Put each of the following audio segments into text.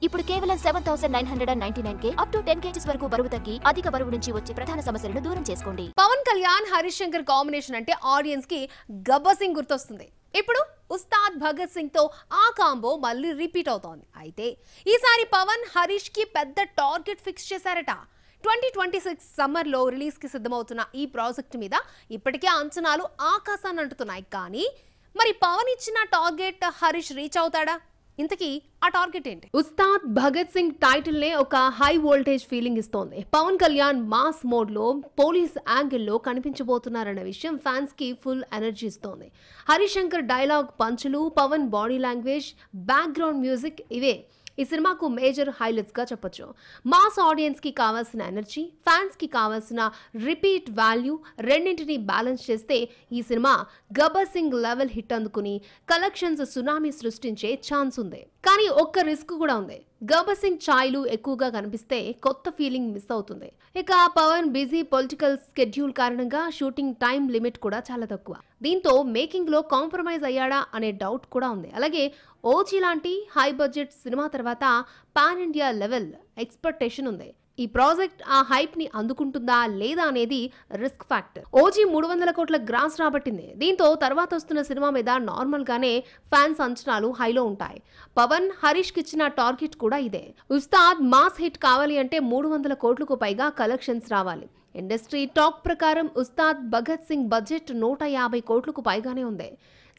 ఇప్పుడు కేవలం 7999K up to 10 kgs వరకు బరువు తగ్గి అధిక బరువు నుంచి వచ్చే ప్రధాన సమస్యలను దూరం చేసుకోండి. పవన్ కళ్యాణ్ హరీష్ శంకర్ కాంబినేషన్ అంటే ఆడియన్స్ కి గబ్బర్ సింగ్ గుర్తొస్తుంది. ఇప్పుడు ఉస్తాద్ భగత్ సింగ్ తో ఆ కాంబో మళ్ళీ రిపీట్ అవుతోంది. అయితే ఈసారి పవన్ హరీష్ కి పెద్ద టార్గెట్ ఫిక్స్ చేశారట. 2026 సమ్మర్ లో రిలీజ్ కి సిద్ధమవుతున్న ఈ ప్రాజెక్ట్ మీద ఇప్పటికే అంచనాలు ఆకాశాన్ని అంటున్నాయి. కానీ మరి పవన్ ఇచ్చిన టార్గెట్ హరీష్ రీచ్ అవుతాడా? ఇంతకీ ఆ టార్గెట్ ఏంటి? ఉస్తాద్ భగత్ సింగ్ టైటిల్ నే ఒక హై వోల్టేజ్ ఫీలింగ్ ఇస్తోంది. పవన్ కళ్యాణ్ మాస్ మోడ్ లో పోలీస్ యాంగిల్ లో కనిపించబోతున్నారన్న విషయం ఫ్యాన్స్ కి ఫుల్ ఎనర్జీ ఇస్తోంది. హరీష్ శంకర్ డైలాగ్ పంచులు, Pawan body language, background music ఇవే ఈ సినిమాకు మేజర్ హైలైట్స్ గా చెప్పొచ్చు. మాస్ ఆడియన్స్ కి కావాల్సిన ఎనర్జీ, ఫ్యాన్స్ కి కావాల్సిన రిపీట్ వాల్యూ రెండింటిని బ్యాలెన్స్ చేస్తే ఈ cinema Gabbar Singh level hit అందుకుని కలెక్షన్స్ సునామీ సృష్టించే ఛాన్స్ ఉంది. కానీ ఒక్క రిస్క్ కూడా ఉంది. గబ్బర్ సింగ్ ఛాయలు ఎక్కువగా కనిపిస్తే కొత్త ఫీలింగ్ మిస్ అవుతుంది. ఇక పవన్ బిజీ పొలిటికల్ స్కెడ్యూల్ కారణంగా షూటింగ్ టైం లిమిట్ కూడా చాలా తక్కువ. దీంతో మేకింగ్ లో కాంప్రమైజ్ అయ్యాడా అనే డౌట్ కూడా ఉంది. అలాగే ఓజీ లాంటి హై బడ్జెట్ సినిమా తర్వాత పాన్ ఇండియా లెవెల్ ఎక్స్పెక్టేషన్ ఉంది. ఈ ప్రాజెక్ట్ ఆ హైప్ ని అందుకుంటుందా లేదా అనేది రిస్క్ ఫ్యాక్టర్. ఓజీ 300 కోట్ల గ్రాస్ రాబట్టింది. దీంతో తర్వాత వస్తున్న సినిమా మీద నార్మల్ గానే ఫ్యాన్స్ అంచనాలు హైలో ఉంటాయి. పవన్ హరీష్ కి ఇచ్చిన టార్గెట్ కూడా ఇదే. ఉస్తాద్ మాస్ హిట్ కావాలి అంటే 300 కోట్లకు పైగా కలెక్షన్స్ రావాలి. ఇండస్ట్రీ టాక్ ప్రకారం ఉస్తాద్ భగత్ సింగ్ బడ్జెట్ 150 కోట్లకు పైగానే ఉంది.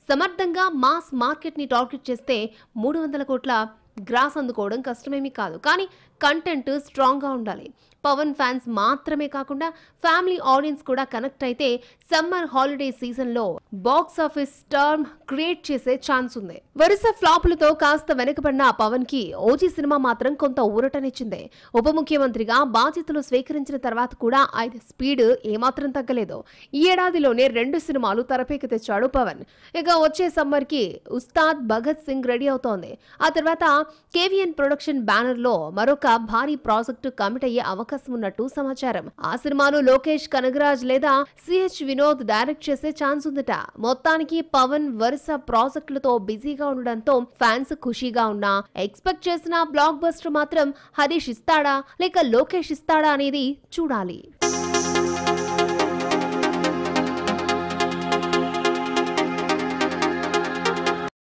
సమర్థంగా మాస్ మార్కెట్ ని టార్గెట్ చేస్తే 300 కోట్ల గ్రాస్ అందుకోవడం కష్టమేమీ కాదు. కానీ కంటెంట్ స్ట్రాంగ్ గా ఉండాలి. పవన్ ఫ్యాన్స్ మాత్రమే కాకుండా ఫ్యామిలీ ఆడియన్స్ కూడా కనెక్ట్ అయితే సమ్మర్ హాలిడే సీజన్ లో బాక్స్ ఆఫీస్ స్టార్మ్ క్రియేట్ చేసే ఛాన్స్ ఉంది. వరుస ఫ్లాపులతో కాస్త వెనుకబడిన పవన్ కి ఓజీ సినిమా మాత్రం కొంత ఊరటనిచ్చింది. ఉప ముఖ్యమంత్రిగా బాధ్యతలు స్వీకరించిన తర్వాత కూడా ఆయన స్పీడ్ ఏమాత్రం తగ్గలేదు. ఈ ఏడాదిలోనే 2 సినిమాలు తెరపైకి తెచ్చాడు పవన్. ఇక వచ్చే సమ్మర్ కి ఉస్తాద్ భగత్ సింగ్ రెడీ అవుతోంది. ఆ తర్వాత కేవీఎన్ ప్రొడక్షన్ బ్యానర్ లో మరొక భారీ ప్రాజెక్టు కమిట్ అయ్యే అవకాశం ఉన్నట్టు సమాచారం. ఆ సినిమాను లోకేష్ కనగరాజ్ లేదా సిహెచ్ వినోద్ డైరెక్ట్ చేసే ఛాన్స్ ఉందట. మొత్తానికి పవన్ వరుస ప్రాజెక్టులతో బిజీగా ఉండడంతో ఫ్యాన్స్ ఖుషీగా ఉన్నా ఎక్స్పెక్ట్ చేసిన బ్లాక్ బస్టర్ మాత్రం హరీష్ ఇస్తాడా లేక లోకేష్ ఇస్తాడా అనేది చూడాలి.